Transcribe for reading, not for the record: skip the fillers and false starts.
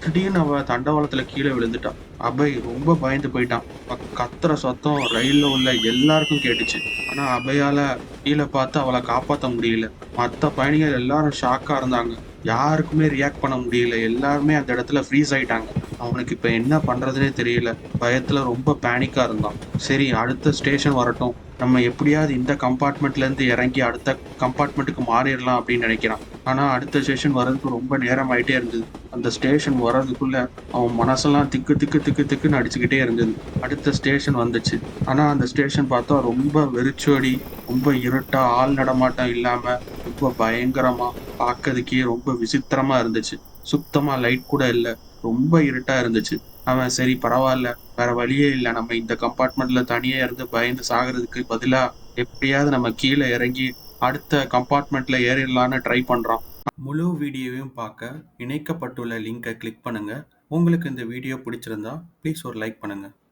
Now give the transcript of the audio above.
திடீர்னு அவ தண்டவாளத்துல கீழ விழுந்துட்டா. அபய் ரொம்ப பயந்து போயிட்டான். கத்துற சத்தம் ரயில்ல உள்ள எல்லாருக்கும் கேட்டுச்சு. ஆனா அபயால கீழ பார்த்து அவள காப்பாத்த முடியல. மத்த பயணிகள் எல்லாரும் ஷாக்கா இருந்தாங்க. யாருக்குமே ரியாக்ட் பண்ண முடியல. எல்லாருமே அந்த இடத்துல ஃப்ரீஸ் ஆயிட்டாங்க. அவனுக்கு இப்ப என்ன பண்றதுன்னே தெரியல. பயத்துல ரொம்ப பேனிக்கா இருந்தான். சரி, அடுத்த ஸ்டேஷன் வரட்டும். நம்ம எப்படியாவது இந்த கம்பார்ட்மெண்ட்ல இருந்து இறங்கி அடுத்த கம்பார்ட்மெண்ட்டுக்கு மாறிடலாம் அப்படின்னு நினைக்கிறான். ஆனா அடுத்த ஸ்டேஷன் வர்றதுக்கு ரொம்ப நேரம் ஆயிட்டே இருந்தது. அந்த ஸ்டேஷன் வர்றதுக்குள்ள அவன் மனசெல்லாம் திக்கு திக்கு திக்கு திக்குன்னு அடிச்சுக்கிட்டே இருந்தது. அடுத்த ஸ்டேஷன் வந்துச்சு. ஆனா அந்த ஸ்டேஷன் பார்த்தா ரொம்ப வெறிச்சோடி, ரொம்ப இருட்டா, ஆள் நடமாட்டம் இல்லாம, ரொம்ப பயங்கரமா, பார்க்கறதுக்கே ரொம்ப விசித்திரமா இருந்துச்சு. சுத்தமா லைட் கூட இல்ல. ரொம்ப இருட்டா இருந்துச்சு. அவன் சரி பரவால்ல, வேற வழியே இல்ல. நம்ம இந்த கம்பார்ட்மெண்ட்ல தனியா இருந்து பயந்து சாகுறதுக்கு பதிலா எப்படியாவது நம்ம கீழ இறங்கி அடுத்த கம்பார்ட்மெண்ட்ல ஏறிடலான்னு ட்ரை பண்றான். முழு வீடியோவையும் பார்க்க இணைக்கப்பட்டுள்ள லிங்கை கிளிக் பண்ணுங்க. உங்களுக்கு இந்த வீடியோ பிடிச்சிருந்தா ப்ளீஸ் ஒரு லைக் பண்ணுங்க.